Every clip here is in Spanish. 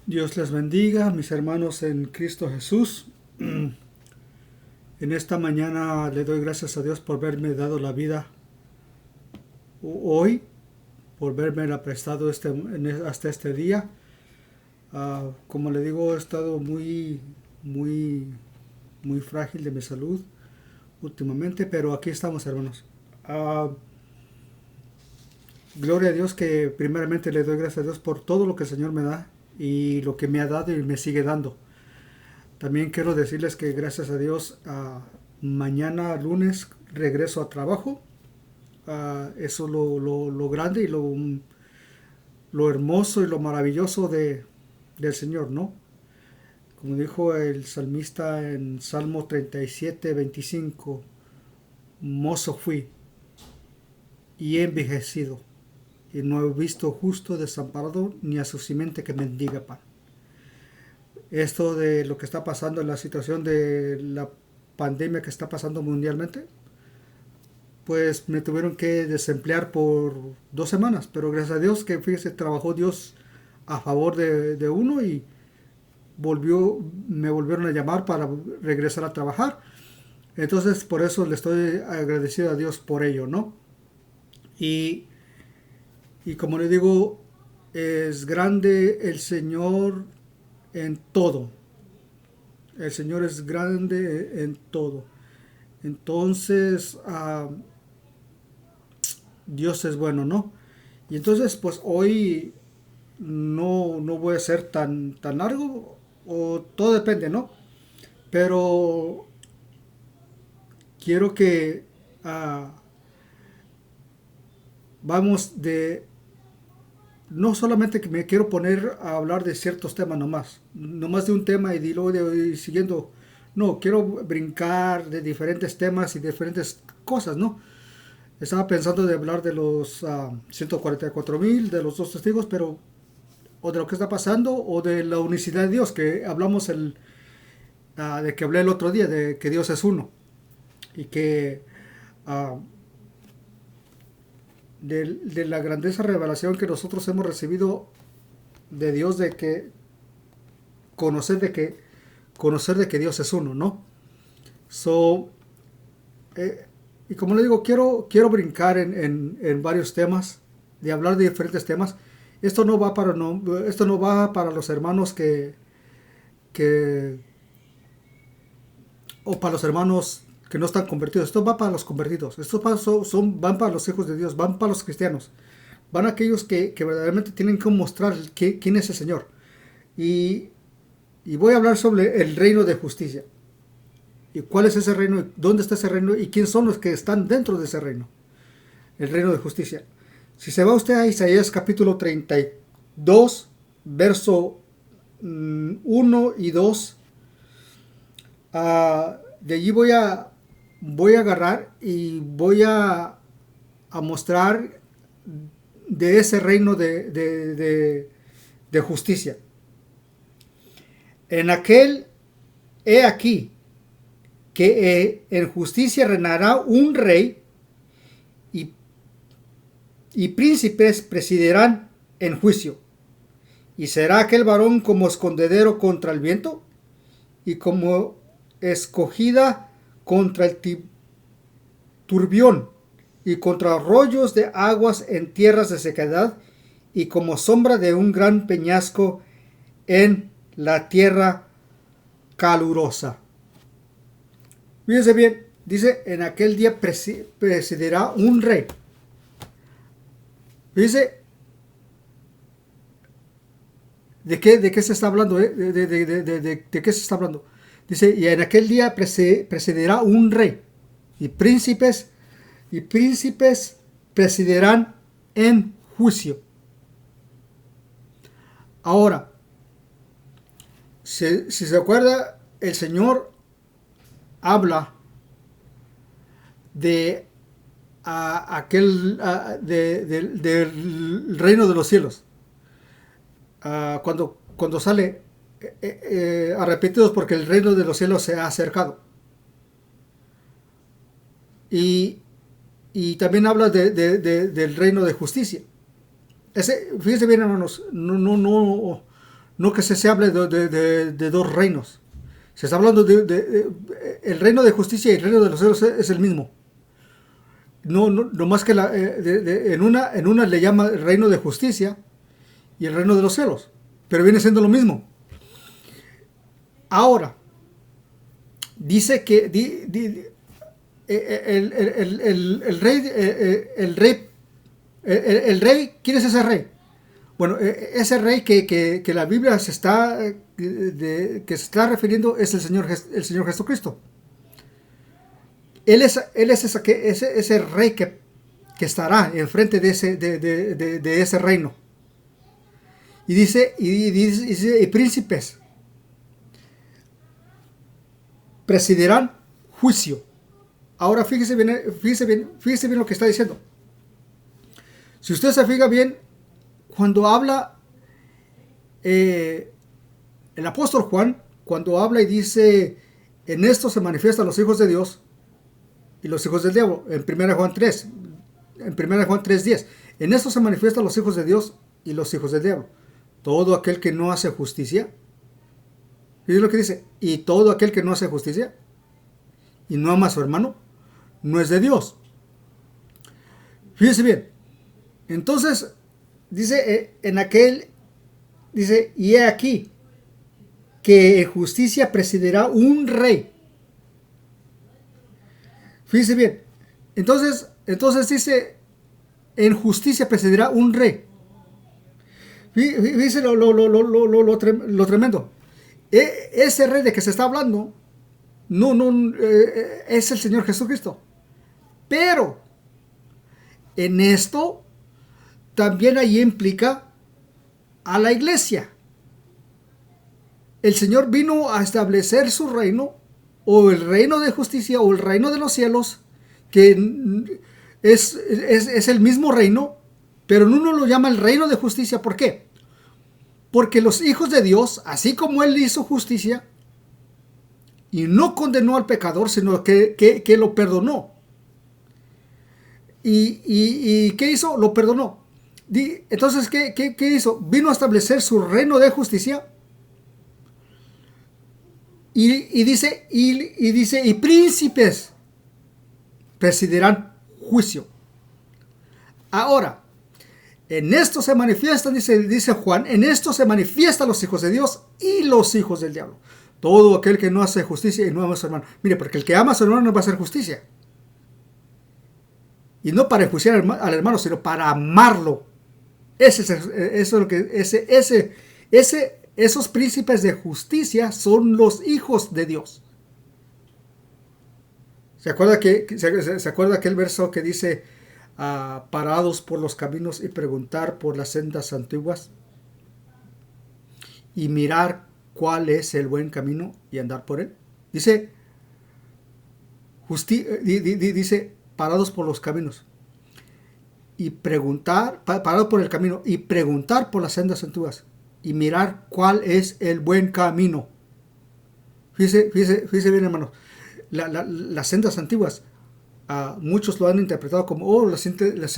Dios les bendiga, mis hermanos en Cristo Jesús. En esta mañana le doy gracias a Dios por haberme dado la vida hoy, por haberme la prestado hasta este día. Como le digo, he estado muy frágil de mi salud últimamente, pero aquí estamos, hermanos. Ah, Gloria a Dios, que primeramente le doy gracias a Dios por todo lo que el Señor me da y lo que me ha dado y me sigue dando. También quiero decirles que gracias a Dios, mañana lunes regreso a trabajo. Eso es lo grande y lo hermoso y lo maravilloso del Señor, ¿no? Como dijo el salmista en Salmo 37:25, mozo fui y he envejecido, y no he visto justo desamparado ni a su simiente que mendiga pan. Esto de lo que está pasando en la situación de la pandemia que está pasando mundialmente, pues me tuvieron que desemplear por 2 semanas, pero gracias a Dios que fíjese, trabajó Dios a favor de uno y me volvieron a llamar para regresar a trabajar. Entonces por eso le estoy agradecido a Dios por ello, ¿no? Y, y como le digo, es grande el Señor en todo. El Señor es grande en todo. Entonces, Dios es bueno, ¿no? Y entonces, pues hoy no voy a ser tan largo, o todo depende, ¿no? Pero quiero que ah, vamos no solamente que me quiero poner a hablar de ciertos temas nomás de un tema y luego de ir siguiendo. No, quiero brincar de diferentes temas y diferentes cosas, ¿no? Estaba pensando de hablar de los 144,000, de los dos testigos, pero o de lo que está pasando, o de la unicidad de Dios, que hablamos de que hablé el otro día, de que Dios es uno, y que ah, de la grandeza revelación que nosotros hemos recibido de Dios, de que conocer de que conocer de que Dios es uno, ¿no? So, eh, y como le digo, quiero brincar en varios temas, de hablar de diferentes temas. Esto no va para los hermanos que o para los hermanos que no están convertidos. Esto va para los convertidos. Van para los hijos de Dios, van para los cristianos. Van aquellos que verdaderamente tienen que mostrar quién es el Señor. Y, y voy a hablar sobre el reino de justicia. ¿Y cuál es ese reino? ¿Dónde está ese reino? ¿Y quién son los que están dentro de ese reino? El reino de justicia. Si se va usted a Isaías capítulo 32, verso 1 y 2, de allí voy a agarrar y voy a mostrar de ese reino de justicia. En aquel, he aquí, que en justicia reinará un rey y, y príncipes presidirán en juicio. Y será aquel varón como escondedero contra el viento y como escogida contra el turbión y contra arroyos de aguas en tierras de sequedad y como sombra de un gran peñasco en la tierra calurosa. Fíjense bien, dice, en aquel día presidirá un rey. Fíjense, ¿de qué se está hablando? ¿De qué se está hablando? Dice, y en aquel día presidirá un rey, y príncipes presidirán en juicio. Ahora, si se acuerda, el Señor habla de del reino de los cielos. Cuando sale arrepentidos porque el reino de los cielos se ha acercado. Y, y también habla del reino de justicia. Fíjense bien, hermanos, no que se hable de dos reinos. Se está hablando el reino de justicia y el reino de los cielos es el mismo. No más que en una le llama el reino de justicia y el reino de los cielos, pero viene siendo lo mismo. Ahora, dice que el rey, ¿quién es ese rey? Bueno, ese rey que la Biblia que se está refiriendo es el Señor Jesucristo. Él es ese rey que estará enfrente de ese reino. Y dice, y príncipes presidirán juicio. Ahora fíjese bien lo que está diciendo. Si usted se fija bien, cuando habla el apóstol Juan, cuando habla y dice, en esto se manifiestan los hijos de Dios y los hijos del diablo, en 1 Juan 3, en 1 Juan 3:10, en esto se manifiestan los hijos de Dios y los hijos del diablo. Todo aquel que no hace justicia, y es lo que dice, y todo aquel que no hace justicia y no ama a su hermano, no es de Dios. Fíjese bien. Entonces, dice, dice, y he aquí, que en justicia presidirá un rey. Fíjese bien. Entonces dice, en justicia presidirá un rey. Fíjese lo tremendo. Ese rey de que se está hablando, es el Señor Jesucristo. Pero, en esto, también ahí implica a la iglesia. El Señor vino a establecer su reino, o el reino de justicia, o el reino de los cielos, que es el mismo reino, pero uno lo llama el reino de justicia. ¿Por qué? Porque los hijos de Dios, así como Él hizo justicia, y no condenó al pecador, sino que lo perdonó. ¿Y qué hizo? Lo perdonó. Entonces, ¿qué hizo? Vino a establecer su reino de justicia. Y dice, y príncipes presidirán juicio. Ahora, en esto se manifiestan, dice Juan, en esto se manifiestan los hijos de Dios y los hijos del diablo. Todo aquel que no hace justicia y no ama a su hermano. Mire, porque el que ama a su hermano no va a hacer justicia. Y no para enjuiciar al hermano, sino para amarlo. Esos príncipes de justicia son los hijos de Dios. ¿Se acuerda aquel verso que dice, parados por los caminos y preguntar por las sendas antiguas y mirar cuál es el buen camino y andar por él? Dice, parados por los caminos y preguntar, parados por el camino y preguntar por las sendas antiguas y mirar cuál es el buen camino. Fíjese bien, hermanos. Las sendas antiguas, muchos lo han interpretado como las antiguas,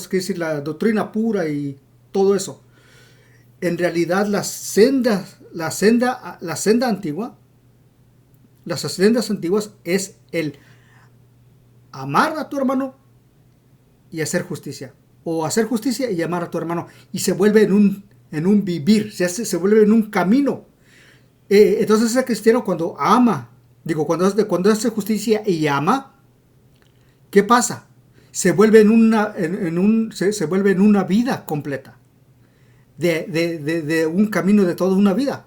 que decir la doctrina pura y todo eso. En realidad, las sendas antiguas es el amar a tu hermano y hacer justicia, o hacer justicia y amar a tu hermano, y se vuelve en un vivir, se vuelve en un camino. Entonces ese cristiano cuando hace justicia y ama, ¿qué pasa? Se vuelve en una vida completa, de un camino de toda una vida.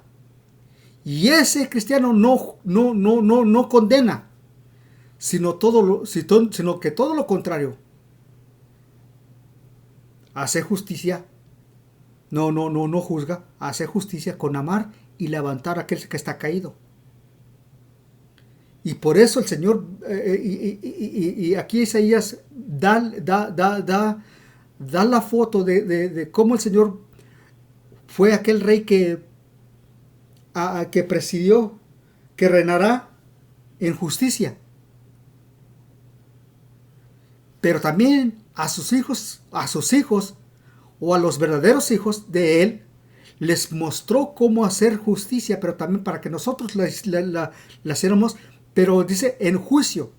Y ese cristiano no condena, sino que todo lo contrario. Hace justicia, no juzga, hace justicia con amar y levantar a aquel que está caído. Y por eso el Señor, y aquí Isaías da la foto de cómo el Señor fue aquel rey que presidió, que reinará en justicia. Pero también a sus hijos o a los verdaderos hijos de Él, les mostró cómo hacer justicia, pero también para que nosotros la hiciéramos, pero dice en juicio,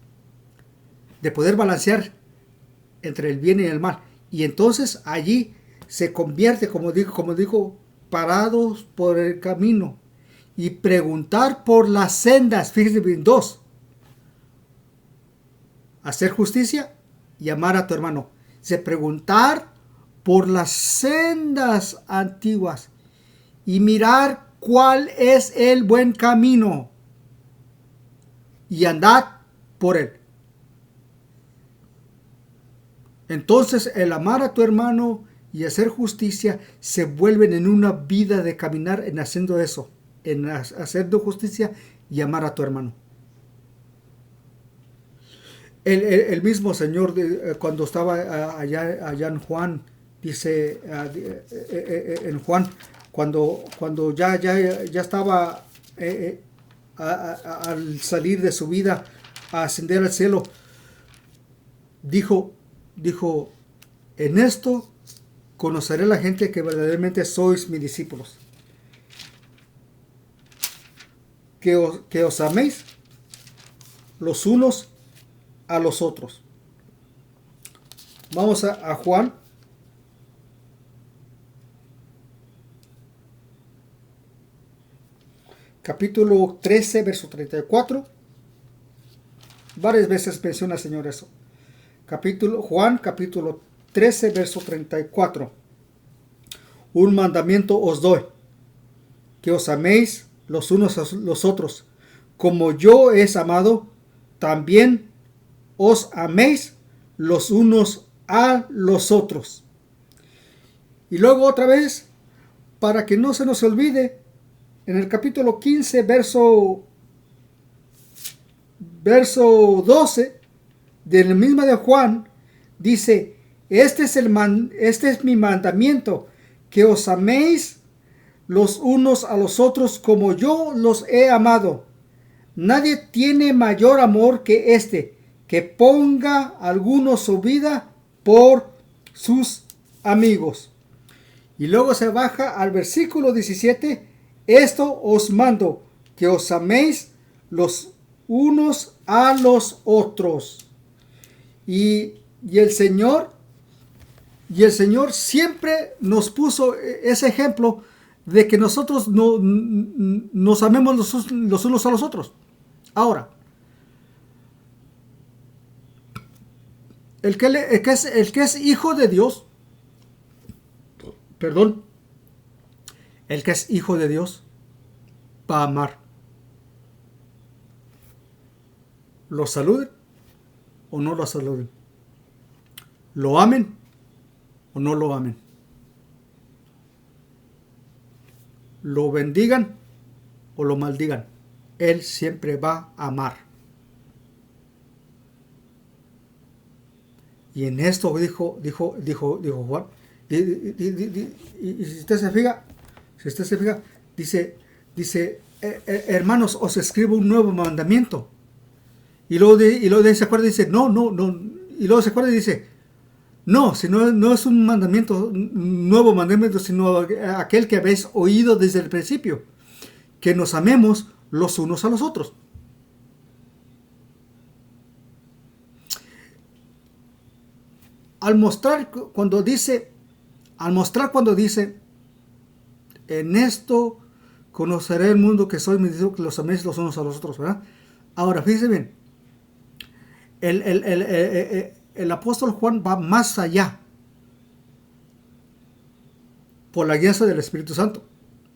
de poder balancear entre el bien y el mal. Y entonces allí se convierte, como dijo, parados por el camino y preguntar por las sendas. Fíjense bien, dos: hacer justicia y amar a tu hermano. Se preguntar por las sendas antiguas y mirar cuál es el buen camino y andar por él. Entonces el amar a tu hermano y hacer justicia se vuelven en una vida de caminar en haciendo eso, en haciendo justicia y amar a tu hermano. El mismo Señor, cuando estaba allá en Juan, dice en Juan, cuando ya estaba al salir de su vida a ascender al cielo, dijo, en esto conoceré a la gente que verdaderamente sois mis discípulos, que os améis los unos a los otros. Vamos a Juan capítulo 13, verso 34. Varias veces menciona el Señor eso. Juan capítulo 13, verso 34. Un mandamiento os doy, que os améis los unos a los otros, como yo he amado, también os améis los unos a los otros. Y luego otra vez, para que no se nos olvide, en el capítulo 15, verso 12, de la misma de Juan, dice: este es mi mandamiento, que os améis los unos a los otros como yo los he amado. Nadie tiene mayor amor que este, que ponga alguno su vida por sus amigos. Y luego se baja al versículo 17: esto os mando, que os améis los unos a los otros. Y el Señor siempre nos puso ese ejemplo de que nosotros nos amemos los unos a los otros. Ahora, el que es hijo de Dios, el que es hijo de Dios va a amar. Lo saluden o no lo saluden, lo amen o no lo amen, lo bendigan o lo maldigan, Él siempre va a amar. Y en esto dijo Juan, y si usted se fija, dice, hermanos, os escribo un nuevo mandamiento. Y luego se acuerda y dice, no. Y luego se acuerda y dice, no, si no es un nuevo mandamiento, sino aquel que habéis oído desde el principio, que nos amemos los unos a los otros. Al mostrar cuando dice, en esto conoceré el mundo que soy, me dice que los améis los unos a los otros, ¿verdad? Ahora, fíjense bien, el apóstol Juan va más allá por la guía del Espíritu Santo.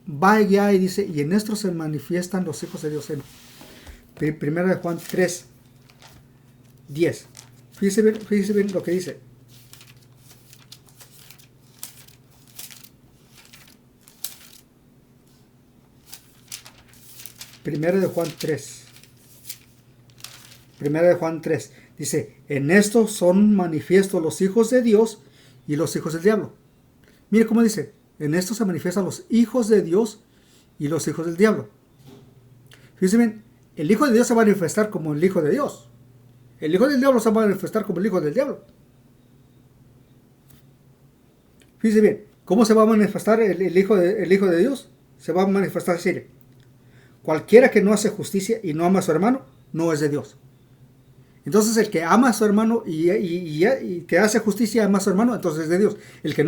Va allá y dice, y en esto se manifiestan los hijos de Dios. En Primera de Juan 3, 10. Fíjese bien lo que dice. Primera de Juan 3. Dice, en esto son manifiestos los hijos de Dios y los hijos del diablo. Mire cómo dice, en esto se manifiestan los hijos de Dios y los hijos del diablo. Fíjense bien, el hijo de Dios se va a manifestar como el hijo de Dios. El hijo del diablo se va a manifestar como el hijo del diablo. Fíjense bien, ¿Cómo se va a manifestar el Hijo de Dios? Se va a manifestar así. Cualquiera que no hace justicia y no ama a su hermano, no es de Dios. Entonces el que ama a su hermano y que hace justicia y ama a su hermano, entonces es de Dios. El que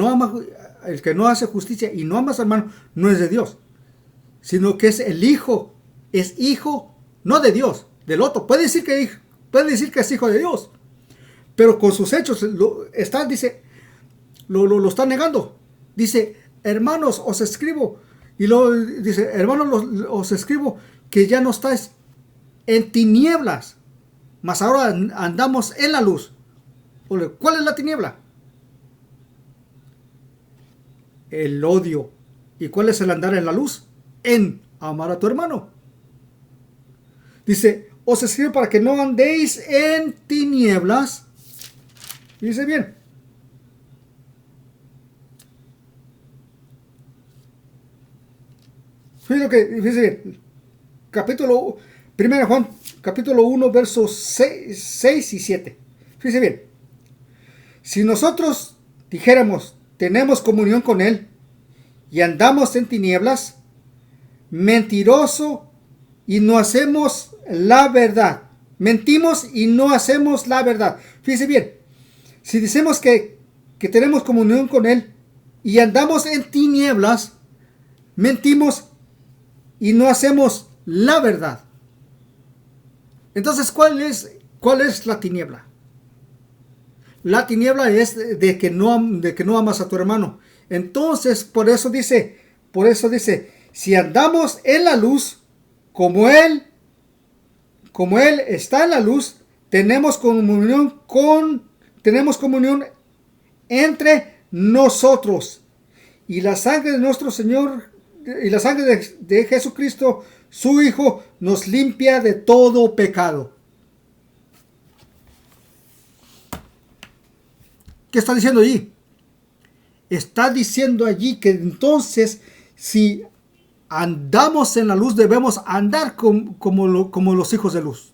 no hace justicia y no ama a su hermano, no es de Dios. Sino que es el hijo. Es hijo, no de Dios, del otro. Puede decir que es hijo de Dios. Pero con sus hechos lo está negando. Dice, hermanos, os escribo. Y luego dice, hermanos, os escribo que ya no estáis en tinieblas, mas ahora andamos en la luz. ¿Cuál es la tiniebla? El odio. ¿Y cuál es el andar en la luz? En amar a tu hermano. Dice, os escribo para que no andéis en tinieblas. Dice bien. Fíjese bien. Capítulo 1 Juan, capítulo 1, versos 6 y 7. Fíjese bien. Si nosotros dijéramos, tenemos comunión con Él y andamos en tinieblas, mentiroso y no hacemos la verdad. Mentimos y no hacemos la verdad. Fíjese bien. Si decimos que tenemos comunión con Él y andamos en tinieblas, mentimos y no hacemos la verdad. Entonces, ¿cuál es la tiniebla? La tiniebla es de que no amas a tu hermano. Entonces, por eso dice, si andamos en la luz, como Él está en la luz, tenemos comunión entre nosotros. Y la sangre de nuestro Señor y la sangre de Jesucristo, su Hijo, nos limpia de todo pecado. ¿Qué está diciendo allí? Está diciendo allí que entonces, si andamos en la luz, debemos andar como los hijos de luz.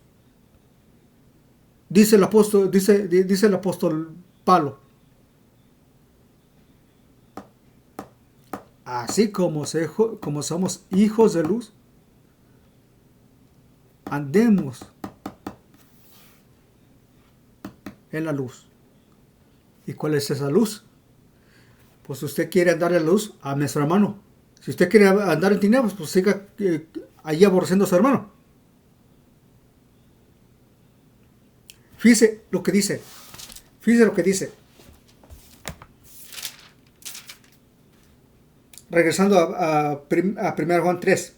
Dice el apóstol Pablo. Así como somos hijos de luz, andemos en la luz. ¿Y cuál es esa luz? Pues si usted quiere andar en la luz, ame a su hermano. Si usted quiere andar en tinieblas, pues siga allí aborreciendo a su hermano. Fíjese lo que dice. Regresando a 1 Juan 3.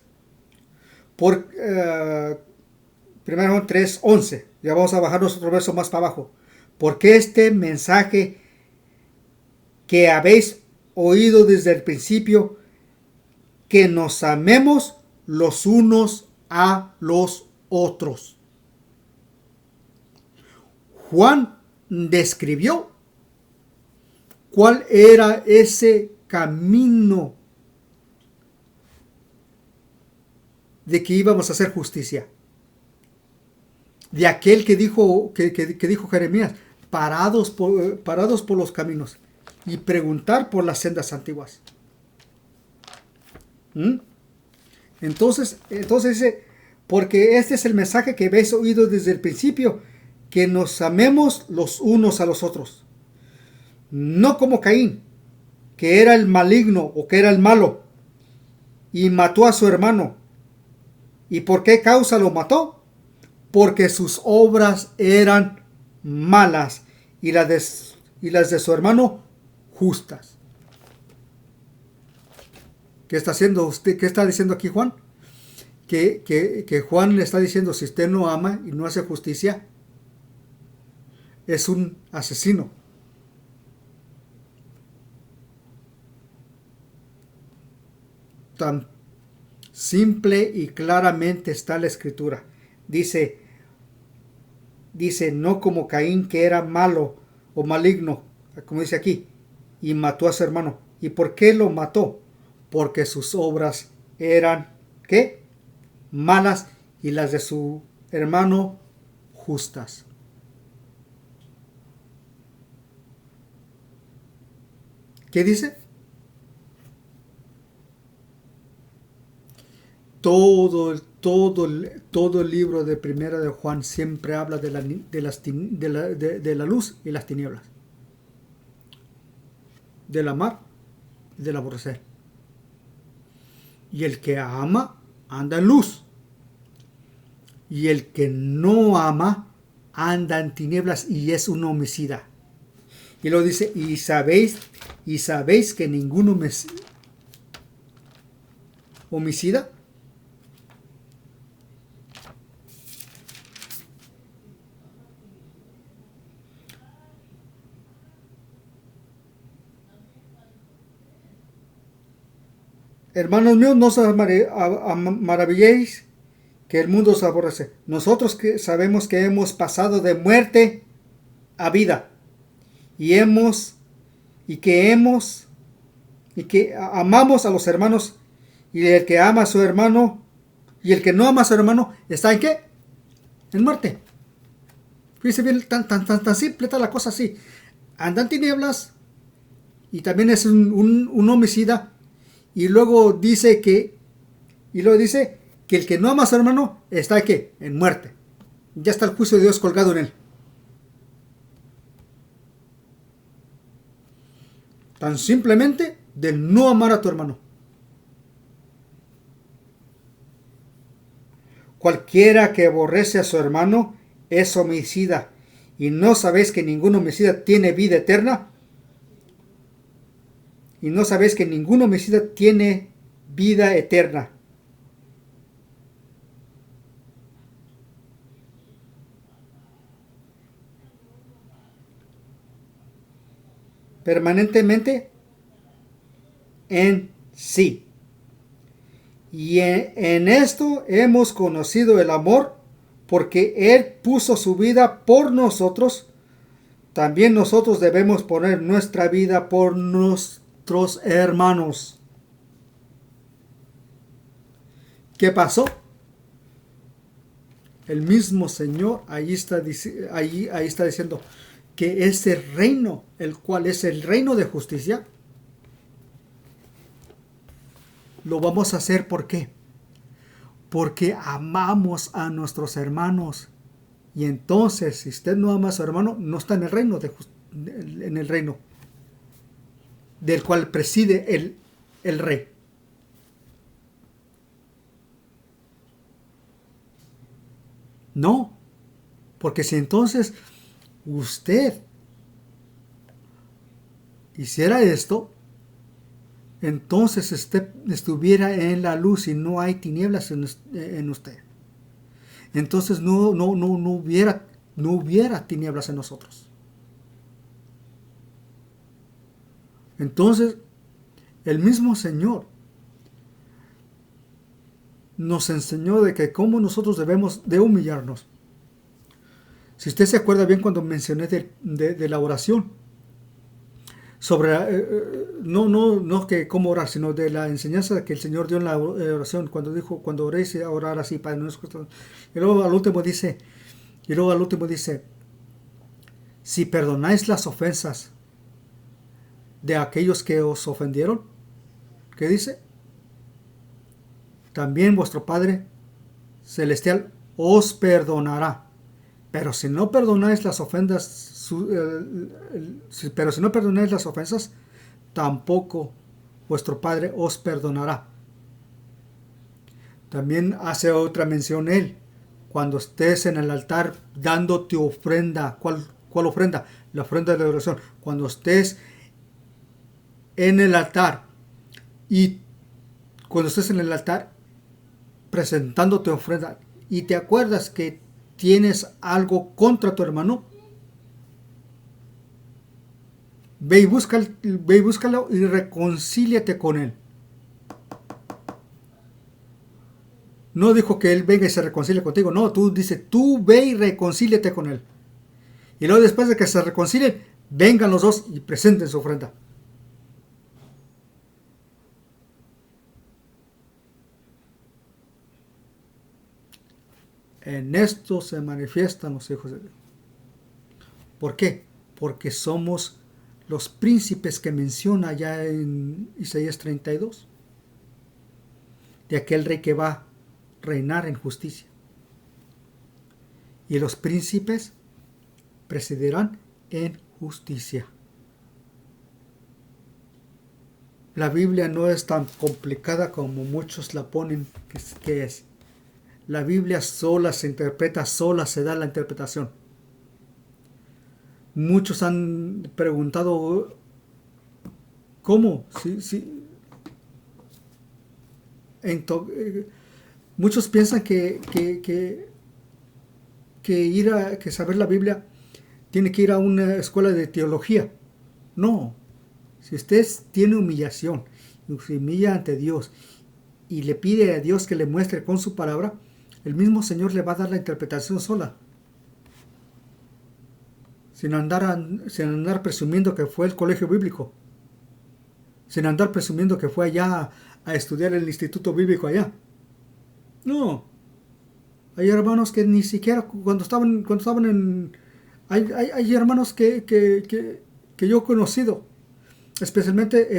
1 Juan 3, 11. Ya vamos a bajarnos otro verso más para abajo. Porque este mensaje que habéis oído desde el principio, que nos amemos los unos a los otros. Juan describió cuál era ese camino de que íbamos a hacer justicia. De aquel que dijo Jeremías, parados por los caminos y preguntar por las sendas antiguas. Entonces dice, porque este es el mensaje que habéis oído desde el principio, que nos amemos los unos a los otros. No como Caín, que era el maligno o que era el malo, y mató a su hermano. ¿Y por qué causa lo mató? Porque sus obras eran malas y las de su hermano justas. ¿Qué está haciendo usted? ¿Qué está diciendo aquí Juan? Que Juan le está diciendo, si usted no ama y no hace justicia, es un asesino. Tan simple y claramente está la escritura. Dice, no como Caín, que era malo o maligno, como dice aquí, y mató a su hermano. ¿Y por qué lo mató? Porque sus obras eran, ¿qué? Malas, y las de su hermano justas. ¿Qué dice? todo el libro de Primera de Juan siempre habla de la luz y las tinieblas, del amar y del aborrecer. Y el que ama anda en luz, y el que no ama anda en tinieblas y es un homicida. Y luego dice, y sabéis que ningún homicida hermanos míos, no os maravilléis que el mundo os aborrece. Nosotros que sabemos que hemos pasado de muerte a vida y que amamos a los hermanos, y el que ama a su hermano y el que no ama a su hermano está en ¿qué? En muerte. Fíjense bien, tan simple está la cosa así. Anda en tinieblas y también es un homicida. Y luego dice que el que no ama a su hermano está ¿qué? En muerte. Ya está el juicio de Dios colgado en él. Tan simplemente de no amar a tu hermano. Cualquiera que aborrece a su hermano es homicida. ¿Y no sabéis que ningún homicida tiene vida eterna? Y no sabéis que ningún homicida tiene vida eterna. Permanentemente en sí. Y en esto hemos conocido el amor, porque Él puso su vida por nosotros. También nosotros debemos poner nuestra vida por nuestros hermanos. ¿Qué pasó? El mismo Señor ahí está diciendo que ese reino, el cual es el reino de justicia, lo vamos a hacer. ¿Por qué? Porque amamos a nuestros hermanos. Y entonces, si usted no ama a su hermano, no está en el reino en el reino del cual preside el rey. No, porque si entonces usted hiciera esto, entonces usted estuviera en la luz y no hay tinieblas en usted. Entonces no hubiera tinieblas en nosotros. Entonces, el mismo Señor nos enseñó de que cómo nosotros debemos de humillarnos. Si usted se acuerda bien cuando mencioné de la oración, sobre no que cómo orar, sino de la enseñanza que el Señor dio en la oración, cuando dijo, cuando oréis a orar así, Padre nuestro. Y luego al último dice, si perdonáis las ofensas de aquellos que os ofendieron, ¿qué dice? También vuestro Padre Celestial os perdonará. Pero si no perdonáis las ofensas, tampoco vuestro Padre os perdonará. También hace otra mención él, cuando estés en el altar dando tu ofrenda. ¿Cuál ofrenda? La ofrenda de oración. Cuando estés en el altar presentando tu ofrenda y te acuerdas que tienes algo contra tu hermano, ve y búscalo y reconcíliate con él. No dijo que él venga y se reconcilie contigo, no, tú ve y reconcíliate con él. Y luego después de que se reconcilien, vengan los dos y presenten su ofrenda. En esto se manifiestan los hijos de Dios. ¿Por qué? Porque somos los príncipes que menciona ya en Isaías 32. De aquel rey que va reinar en justicia, y los príncipes presidirán en justicia. La Biblia no es tan complicada como muchos la ponen que es. La Biblia sola se interpreta, sola se da la interpretación. Muchos han preguntado, ¿cómo? Muchos piensan que saber la Biblia tiene que ir a una escuela de teología. No. Si usted tiene humillación, y se humilla ante Dios y le pide a Dios que le muestre con su palabra, el mismo Señor le va a dar la interpretación sola. Sin andar presumiendo que fue el colegio bíblico. Sin andar presumiendo que fue allá a estudiar el instituto bíblico allá. No. Hay hermanos que ni siquiera cuando estaban en... Hay hermanos que yo he conocido, especialmente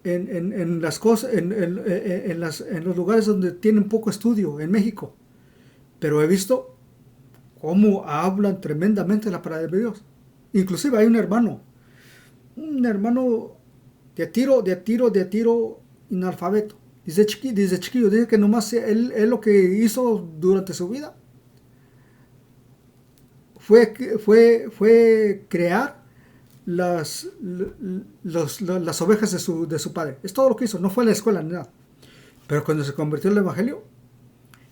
en las cosas, en los lugares donde tienen poco estudio, en México. Pero he visto cómo hablan tremendamente la palabra de Dios. Inclusive hay un hermano de tiro analfabeto. Desde chiquillo, dice que nomás él lo que hizo durante su vida fue crear las ovejas de su padre. Es todo lo que hizo, no fue a la escuela ni nada. Pero cuando se convirtió en el Evangelio,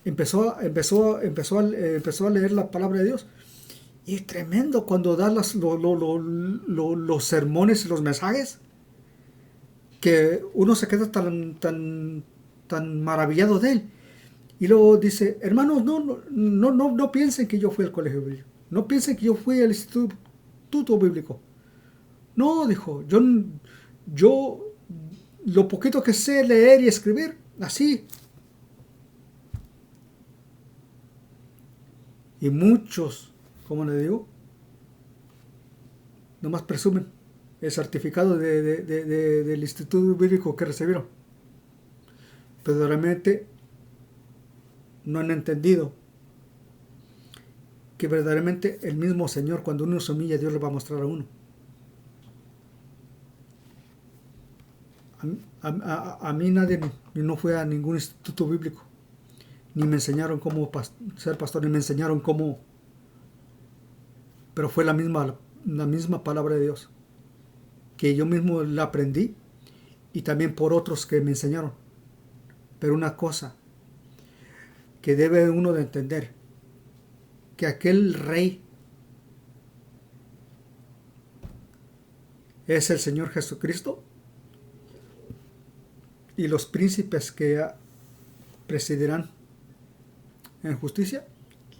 empezó a leer la palabra de Dios. Y es tremendo cuando da los sermones y los mensajes, que uno se queda tan maravillado de él. Y luego dice, hermanos, no piensen que yo fui al colegio bíblico. No piensen que yo fui al instituto bíblico. No, dijo, yo lo poquito que sé leer y escribir, así. Y muchos, como le digo, nomás presumen el certificado del instituto bíblico que recibieron. Pero realmente no han entendido que verdaderamente el mismo Señor, cuando uno se humilla, Dios le va a mostrar a uno. A mí nadie no fue a ningún instituto bíblico, ni me enseñaron cómo ser pastor, ni me enseñaron cómo, pero fue la misma palabra de Dios, que yo mismo la aprendí, y también por otros que me enseñaron. Pero una cosa que debe uno de entender, que aquel rey es el Señor Jesucristo, y los príncipes que presidirán en justicia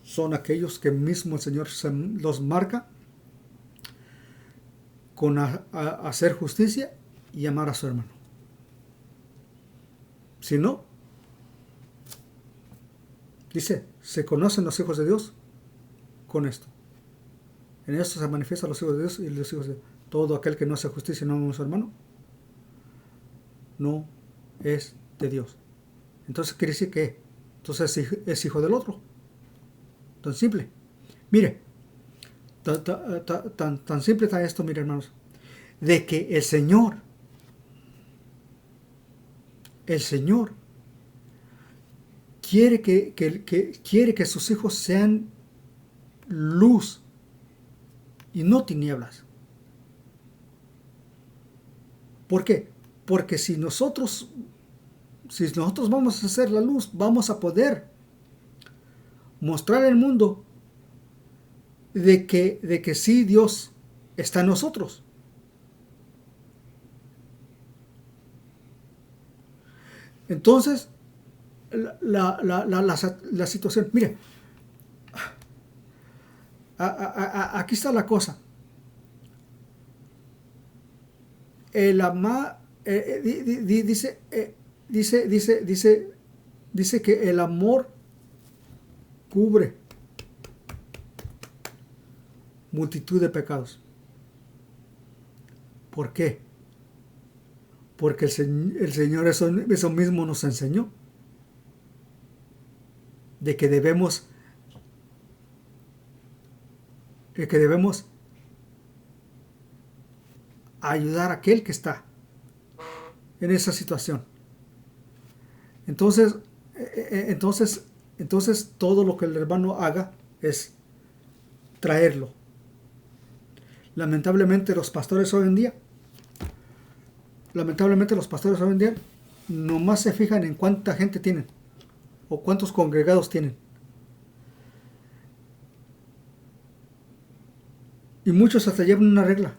son aquellos que mismo el Señor los marca con hacer justicia y amar a su hermano. Si no, dice, se conocen los hijos de Dios con esto. En esto se manifiestan los hijos de Dios y los hijos de todo aquel que no hace justicia y no ama a su hermano, no es de Dios. Entonces quiere decir que entonces es hijo del otro. Tan simple. Mire, tan simple está esto, mire, hermanos, de que el Señor quiere que sus hijos sean luz y no tinieblas. ¿Por qué? Porque si nosotros vamos a hacer la luz, vamos a poder mostrar al mundo de que sí, Dios está en nosotros. Entonces, la situación, mire, aquí está la cosa. El amar, dice que el amor cubre multitud de pecados. ¿Por qué? Porque el Señor eso mismo nos enseñó. de que debemos ayudar a aquel que está en esa situación. Entonces, entonces todo lo que el hermano haga es traerlo. Lamentablemente los pastores hoy en día nomás se fijan en cuánta gente tienen o cuántos congregados tienen. Y muchos hasta llevan una regla.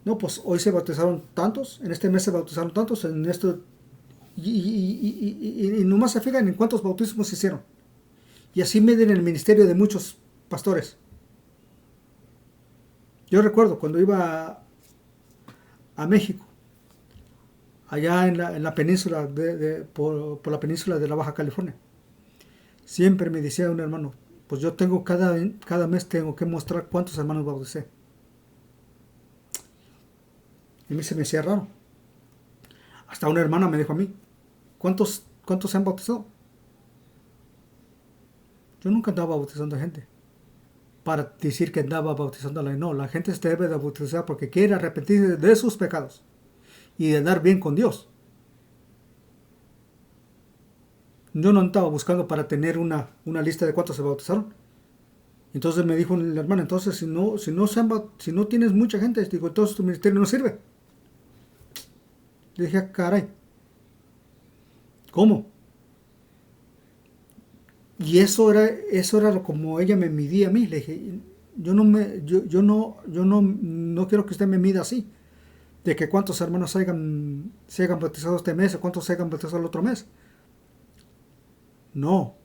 No, pues hoy se bautizaron tantos, en este mes se bautizaron tantos, en esto... Y nomás se fijan en cuántos bautismos se hicieron. Y así miden el ministerio de muchos pastores. Yo recuerdo cuando iba a México, allá en la península, por la península de la Baja California, siempre me decía un hermano, pues yo tengo cada mes tengo que mostrar cuántos hermanos bauticé. Y a mí se me hacía raro. Hasta una hermana me dijo a mí, ¿cuántos se han bautizado? Yo nunca andaba bautizando gente para decir que andaba bautizándola. No, la gente se debe de bautizar porque quiere arrepentirse de sus pecados y de dar bien con Dios. Yo no andaba buscando para tener una lista de cuántos se bautizaron. Entonces me dijo la hermana, entonces si no tienes mucha gente, digo, entonces tu ministerio no sirve. Le dije, ah, caray, ¿cómo? Y eso era como ella me midía a mí. Le dije, yo no quiero que usted me mida así, de que cuántos hermanos se hayan bautizado este mes o cuántos se hayan bautizado el otro mes. No.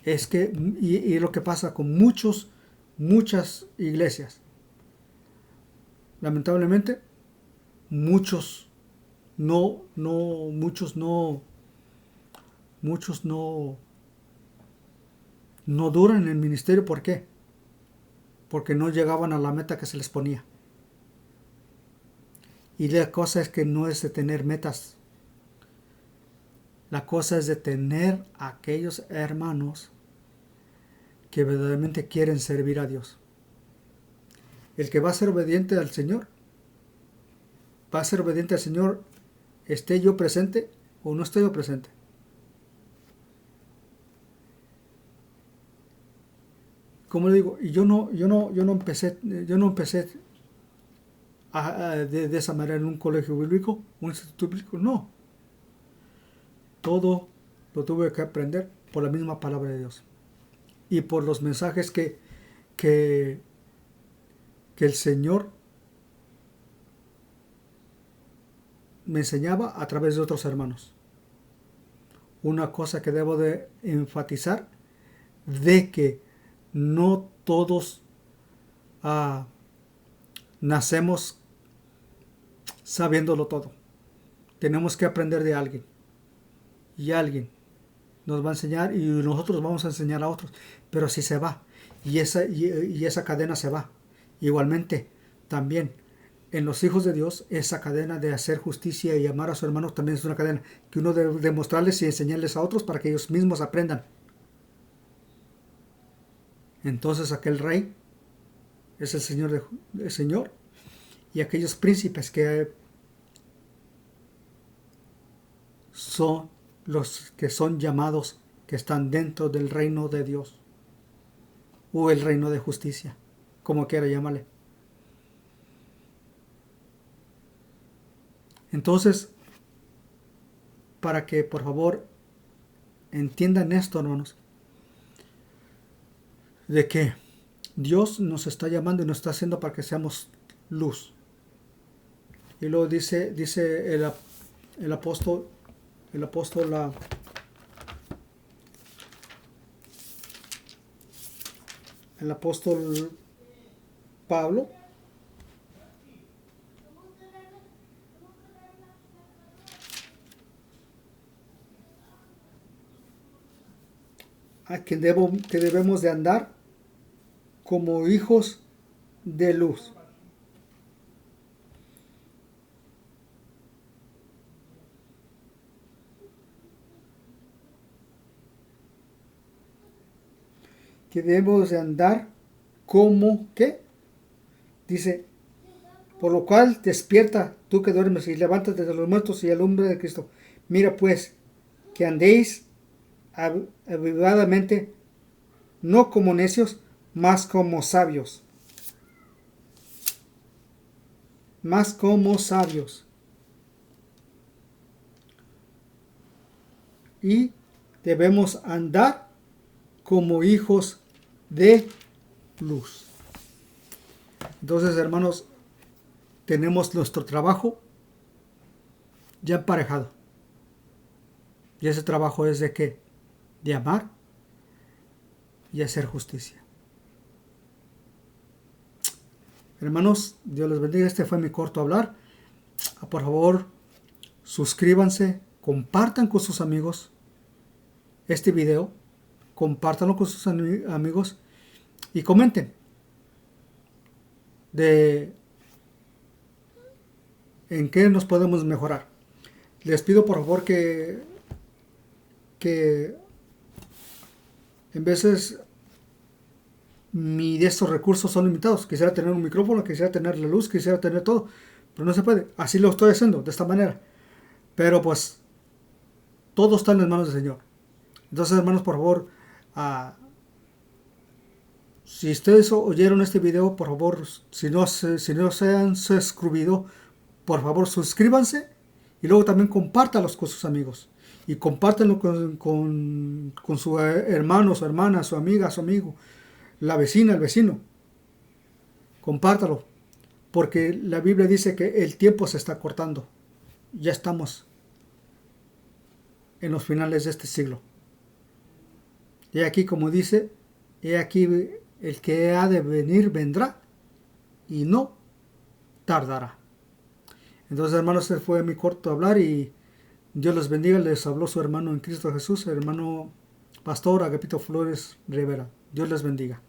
Es que, y lo que pasa con muchas iglesias, lamentablemente, muchos no duran en el ministerio. ¿Por qué? Porque no llegaban a la meta que se les ponía. Y la cosa es que no es de tener metas. La cosa es de tener a aquellos hermanos que verdaderamente quieren servir a Dios. El que va a ser obediente al Señor, esté yo presente o no esté yo presente. Como le digo, y yo no empecé de esa manera en un colegio bíblico, un instituto bíblico, no. Todo lo tuve que aprender por la misma palabra de Dios y por los mensajes que el Señor me enseñaba a través de otros hermanos. Una cosa que debo de enfatizar, de que no todos nacemos sabiéndolo todo. Tenemos que aprender de alguien. Y alguien nos va a enseñar y nosotros vamos a enseñar a otros. Pero así se va. Y esa cadena se va. Igualmente, también en los hijos de Dios, esa cadena de hacer justicia y amar a su hermano también es una cadena que uno debe demostrarles y enseñarles a otros para que ellos mismos aprendan. Entonces aquel rey es el Señor y aquellos príncipes que son los que son llamados, que están dentro del reino de Dios o el reino de justicia, como quiera llamarle. Entonces, para que por favor entiendan esto, hermanos, de que Dios nos está llamando y nos está haciendo para que seamos luz. Y luego dice el apóstol Pablo, a que debemos de andar como hijos de luz. que debemos de andar como, ¿qué? Dice, por lo cual despierta tú que duermes y levántate de los muertos y alumbra de Cristo. Mira pues, que andéis avivadamente, no como necios, más como sabios. Más como sabios. Y debemos andar como hijos de luz. Entonces, hermanos, tenemos nuestro trabajo ya emparejado. Y ese trabajo es de qué? De amar y hacer justicia. Hermanos, Dios les bendiga. Este fue mi corto hablar. Por favor, suscríbanse, compartan con sus amigos este video, compártanlo con sus amigos y comenten de en qué nos podemos mejorar. Les pido por favor que en veces de estos recursos son limitados. Quisiera tener un micrófono, quisiera tener la luz, quisiera tener todo, pero no se puede. Así lo estoy haciendo, de esta manera. Pero pues todo está en las manos del Señor. Entonces, hermanos, por favor, si ustedes oyeron este video, por favor, si no se han suscrito, por favor suscríbanse y luego también compártanlos con sus amigos y compártanlo con su hermano, su hermana, su amiga, su amigo, la vecina, el vecino. Compártalo, porque la Biblia dice que el tiempo se está cortando. Ya estamos en los finales de este siglo. Y aquí, como dice, he aquí el que ha de venir vendrá y no tardará. Entonces, hermanos, ese fue mi corto hablar y Dios les bendiga. Les habló su hermano en Cristo Jesús, el hermano pastor Agapito Flores Rivera. Dios les bendiga.